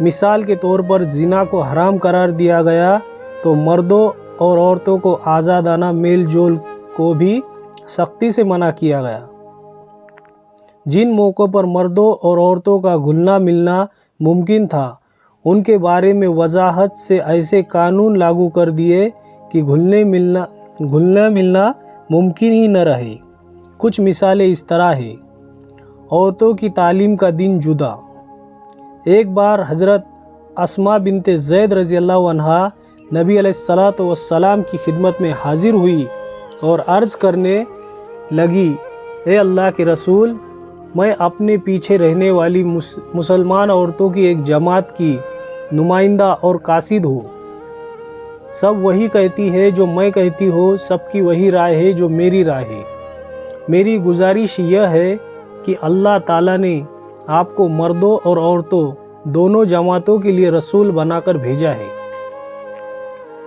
مثال کے طور پر زنا کو حرام قرار دیا گیا تو مردوں اور عورتوں کو آزادانہ میل جول کو بھی سختی سے منع کیا گیا۔ جن موقعوں پر مردوں اور عورتوں کا گھلنا ملنا ممکن تھا ان کے بارے میں وضاحت سے ایسے قانون لاگو کر دیے کہ گھلنا ملنا ممکن ہی نہ رہے۔ کچھ مثالیں اس طرح ہیں۔ عورتوں کی تعلیم کا دن جدا۔ ایک بار حضرت اسماء بنت زید رضی اللہ عنہا نبی علیہ السلام کی خدمت میں حاضر ہوئی اور عرض کرنے لگی، اے اللہ کے رسول، میں اپنے پیچھے رہنے والی مسلمان عورتوں کی ایک جماعت کی نمائندہ اور قاصد ہوں۔ سب وہی کہتی ہے جو میں کہتی ہوں، سب کی وہی رائے ہے جو میری رائے ہے۔ میری گزارش یہ ہے کہ اللہ تعالیٰ نے آپ کو مردوں اور عورتوں دونوں جماعتوں کے لیے رسول بنا کر بھیجا ہے۔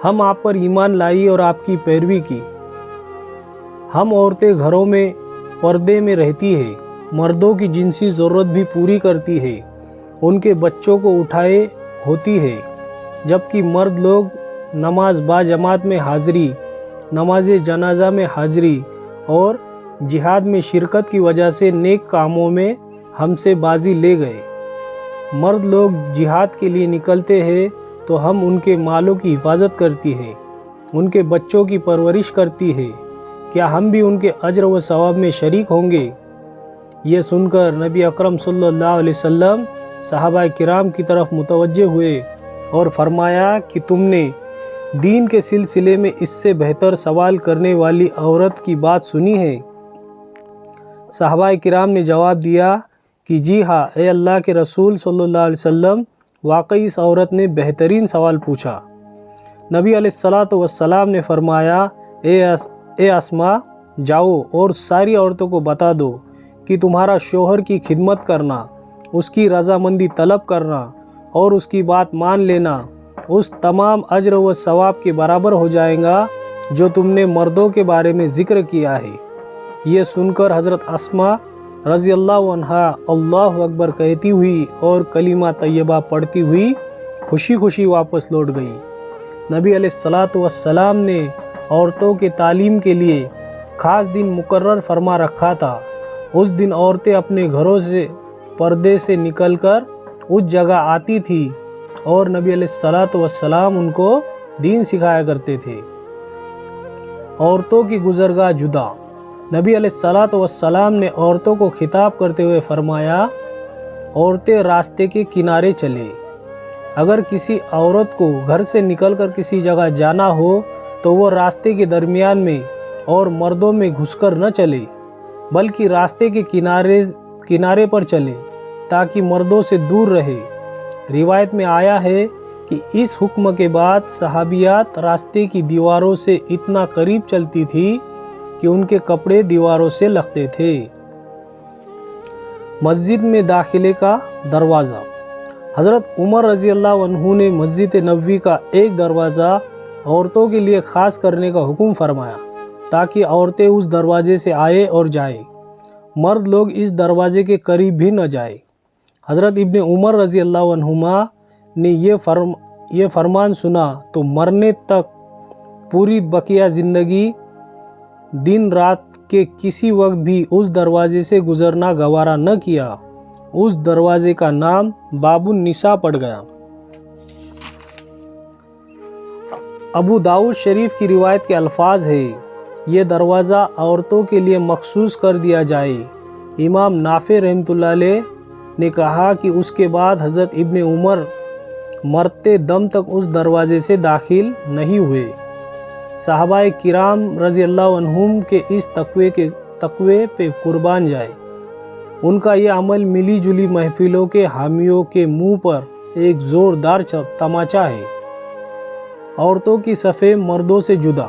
ہم آپ پر ایمان لائی اور آپ کی پیروی کی۔ ہم عورتیں گھروں میں پردے میں رہتی ہیں، مردوں کی جنسی ضرورت بھی پوری کرتی ہے، ان کے بچوں کو اٹھائے ہوتی ہے، جبکہ مرد لوگ نماز با جماعت میں حاضری، نماز جنازہ میں حاضری اور جہاد میں شرکت کی وجہ سے نیک کاموں میں ہم سے بازی لے گئے۔ مرد لوگ جہاد کے لیے نکلتے ہیں تو ہم ان کے مالوں کی حفاظت کرتی ہے، ان کے بچوں کی پرورش کرتی ہے، کیا ہم بھی ان کے اجر و ثواب میں شریک ہوں گے؟ یہ سن کر نبی اکرم صلی اللہ علیہ وسلم صحابہ کرام کی طرف متوجہ ہوئے اور فرمایا کہ تم نے دین کے سلسلے میں اس سے بہتر سوال کرنے والی عورت کی بات سنی ہے؟ صحابہ کرام نے جواب دیا کہ جی ہاں اے اللہ کے رسول صلی اللہ علیہ وسلم، واقعی اس عورت نے بہترین سوال پوچھا۔ نبی علیہ السلام نے فرمایا، اے اسماء، جاؤ اور ساری عورتوں کو بتا دو کہ تمہارا شوہر کی خدمت کرنا، اس کی رضامندی طلب کرنا اور اس کی بات مان لینا اس تمام اجر و ثواب کے برابر ہو جائے گا جو تم نے مردوں کے بارے میں ذکر کیا ہے۔ یہ سن کر حضرت اسماء رضی اللہ عنہا اللہ اکبر کہتی ہوئی اور کلمہ طیبہ پڑھتی ہوئی خوشی خوشی واپس لوٹ گئی۔ نبی علیہ السلام نے عورتوں کے تعلیم کے لیے خاص دن مقرر فرما رکھا تھا۔ اس دن عورتیں اپنے گھروں سے پردے سے نکل کر اس جگہ آتی تھی اور نبی علیہ السلام ان کو دین سکھایا کرتے تھے۔ عورتوں کی گزرگاہ جدا۔ نبی علیہ السلام نے عورتوں کو خطاب کرتے ہوئے فرمایا، عورتیں راستے کے کنارے چلے۔ اگر کسی عورت کو گھر سے نکل کر کسی جگہ جانا ہو تو وہ راستے کے درمیان میں اور مردوں میں گھس کر نہ چلے، بلکہ راستے کے کنارے پر چلے تاکہ مردوں سے دور رہے۔ روایت میں آیا ہے کہ اس حکم کے بعد صحابیات راستے کی دیواروں سے اتنا قریب چلتی تھی کہ ان کے کپڑے دیواروں سے لگتے تھے۔ مسجد میں داخلے کا دروازہ۔ حضرت عمر رضی اللہ عنہ نے مسجد نبوی کا ایک دروازہ عورتوں کے لیے خاص کرنے کا حکم فرمایا تاکہ عورتیں اس دروازے سے آئے اور جائیں، مرد لوگ اس دروازے کے قریب بھی نہ جائیں۔ حضرت ابن عمر رضی اللہ عنہما نے یہ فرمان سنا تو مرنے تک پوری بقیہ زندگی دن رات کے کسی وقت بھی اس دروازے سے گزرنا گوارا نہ کیا۔ اس دروازے کا نام باب النساء پڑ گیا۔ ابو داؤد شریف کی روایت کے الفاظ ہے، یہ دروازہ عورتوں کے لیے مخصوص کر دیا جائے۔ امام نافع رحمۃ اللہ علیہ نے کہا کہ اس کے بعد حضرت ابن عمر مرتے دم تک اس دروازے سے داخل نہیں ہوئے۔ صحابہ کرام رضی اللہ عنہم کے اس تقوی پہ قربان جائے۔ ان کا یہ عمل ملی جلی محفلوں کے حامیوں کے منہ پر ایک زوردار تماچا ہے۔ عورتوں کی صفیں مردوں سے جدا۔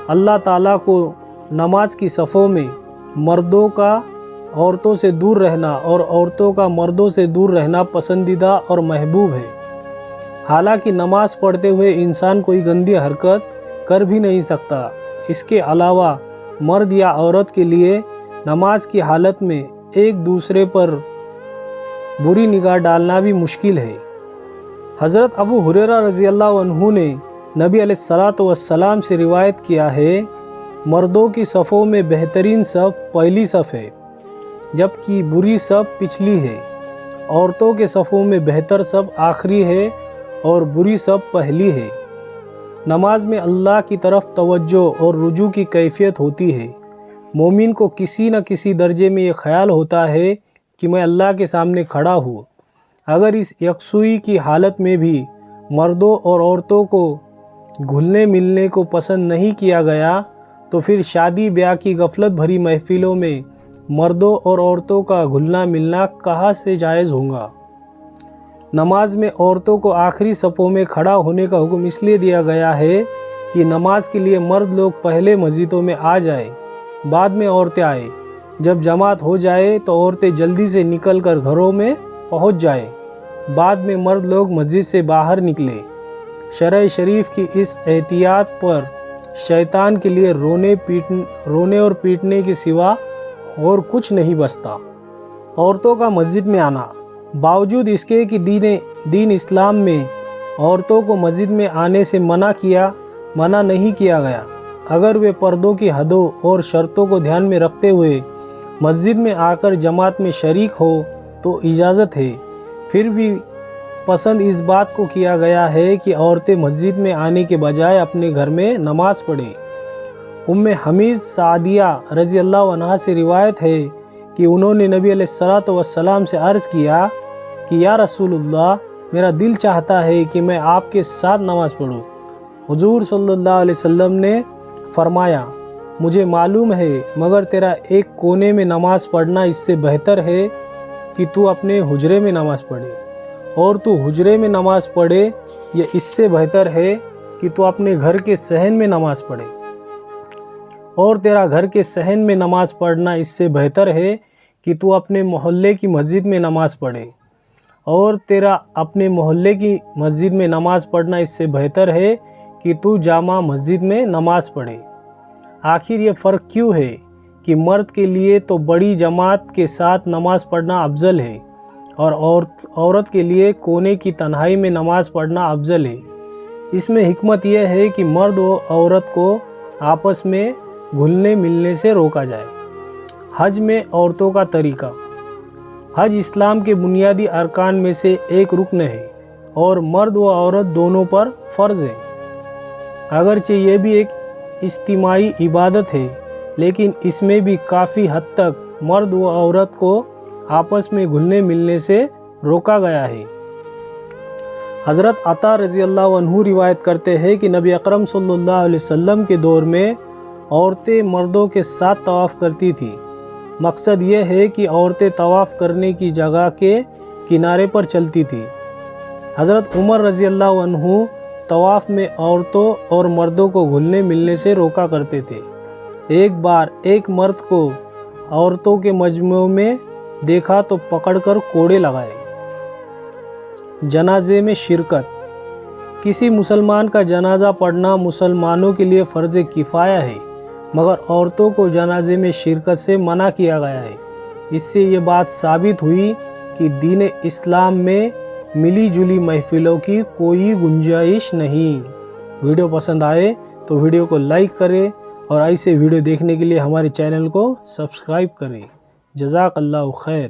اللہ تعالیٰ کو نماز کی صفوں میں مردوں کا عورتوں سے دور رہنا اور عورتوں کا مردوں سے دور رہنا پسندیدہ اور محبوب ہے۔ حالانکہ نماز پڑھتے ہوئے انسان کوئی گندی حرکت کر بھی نہیں سکتا۔ اس کے علاوہ مرد یا عورت کے لیے نماز کی حالت میں ایک دوسرے پر بری نگاہ ڈالنا بھی مشکل ہے۔ حضرت ابو ہریرہ رضی اللہ عنہ نے نبی علیہ الصلوۃ والسلام سے روایت کیا ہے، مردوں کی صفوں میں بہترین صف پہلی صف ہے، جبکہ بری صف پچھلی ہے۔ عورتوں کے صفوں میں بہتر صف آخری ہے اور بری صف پہلی ہے۔ نماز میں اللہ کی طرف توجہ اور رجوع کی کیفیت ہوتی ہے۔ مومن کو کسی نہ کسی درجے میں یہ خیال ہوتا ہے کہ میں اللہ کے سامنے کھڑا ہوں۔ اگر اس یکسوئی کی حالت میں بھی مردوں اور عورتوں کو گھلنے ملنے کو پسند نہیں کیا گیا تو پھر شادی بیاہ کی غفلت بھری محفلوں میں مردوں اور عورتوں کا گھلنا ملنا کہاں سے جائز ہوگا؟ نماز میں عورتوں کو آخری صفوں میں کھڑا ہونے کا حکم اس لیے دیا گیا ہے کہ نماز کے لیے مرد لوگ پہلے مسجدوں میں آ جائیں، بعد میں عورتیں آئیں۔ جب جماعت ہو جائے تو عورتیں جلدی سے نکل کر گھروں میں پہنچ جائیں، بعد میں مرد لوگ مسجد سے باہر نکلیں۔ شرع شریف کی اس احتیاط پر شیطان کے لیے رونے اور پیٹنے کے سوا اور کچھ نہیں بچتا۔ عورتوں کا مسجد میں آنا۔ باوجود اس کے کہ دین اسلام میں عورتوں کو مسجد میں آنے سے منع نہیں کیا گیا، اگر وہ پردوں کی حدوں اور شرطوں کو دھیان میں رکھتے ہوئے مسجد میں آ کر جماعت میں شریک ہو تو اجازت ہے۔ پھر بھی پسند اس بات کو کیا گیا ہے کہ عورتیں مسجد میں آنے کے بجائے اپنے گھر میں نماز پڑھیں۔ ام حمید سعدیہ رضی اللہ عنہا سے روایت ہے کہ انہوں نے نبی علیہ الصلوۃ والسلام سے عرض کیا کہ یا رسول اللہ، میرا دل چاہتا ہے کہ میں آپ کے ساتھ نماز پڑھوں۔ حضور صلی اللہ علیہ وسلم نے فرمایا، مجھے معلوم ہے، مگر تیرا ایک کونے میں نماز پڑھنا اس سے بہتر ہے کہ تو اپنے حجرے میں نماز پڑھے، اور تو حجرے میں نماز پڑھے یہ اس سے بہتر ہے کہ تو اپنے گھر کے صحن میں نماز پڑھے، اور تیرا گھر کے صحن میں نماز پڑھنا اس سے بہتر ہے کہ تو اپنے محلے کی مسجد میں نماز پڑھے، اور تیرا اپنے محلے کی مسجد میں نماز پڑھنا اس سے بہتر ہے کہ تو جامع مسجد میں نماز پڑھے۔ آخر یہ فرق کیوں ہے کہ مرد کے لیے تو بڑی جماعت کے ساتھ نماز پڑھنا افضل ہے اور عورت کے لیے کونے کی تنہائی میں نماز پڑھنا افضل ہے؟ اس میں حکمت یہ ہے کہ مرد و عورت کو آپس میں گھلنے ملنے سے روکا جائے۔ حج میں عورتوں کا طریقہ۔ حج اسلام کے بنیادی ارکان میں سے ایک رکن ہے اور مرد و عورت دونوں پر فرض ہے۔ اگرچہ یہ بھی ایک اجتماعی عبادت ہے، لیکن اس میں بھی کافی حد تک مرد و عورت کو آپس میں گھلنے ملنے سے روکا گیا ہے۔ حضرت عطا رضی اللہ عنہ روایت کرتے ہیں کہ نبی اکرم صلی اللہ علیہ وسلم کے دور میں عورتیں مردوں کے ساتھ طواف کرتی تھیں۔ مقصد یہ ہے کہ عورتیں طواف کرنے کی جگہ کے کنارے پر چلتی تھیں۔ حضرت عمر رضی اللہ عنہ طواف میں عورتوں اور مردوں کو گھلنے ملنے سے روکا کرتے تھے۔ ایک بار ایک مرد کو عورتوں کے مجمع میں دیکھا تو پکڑ کر کوڑے لگائے۔ جنازے میں شرکت۔ کسی مسلمان کا جنازہ پڑھنا مسلمانوں کے لیے فرض کفایہ ہے، مگر عورتوں کو جنازے میں شرکت سے منع کیا گیا ہے۔ اس سے یہ بات ثابت ہوئی کہ دین اسلام میں ملی جلی محفلوں کی کوئی گنجائش نہیں۔ ویڈیو پسند آئے تو ویڈیو کو لائک کریں اور ایسے ویڈیو دیکھنے کے لیے ہمارے چینل کو سبسکرائب کریں۔ جزاک اللہ خیر۔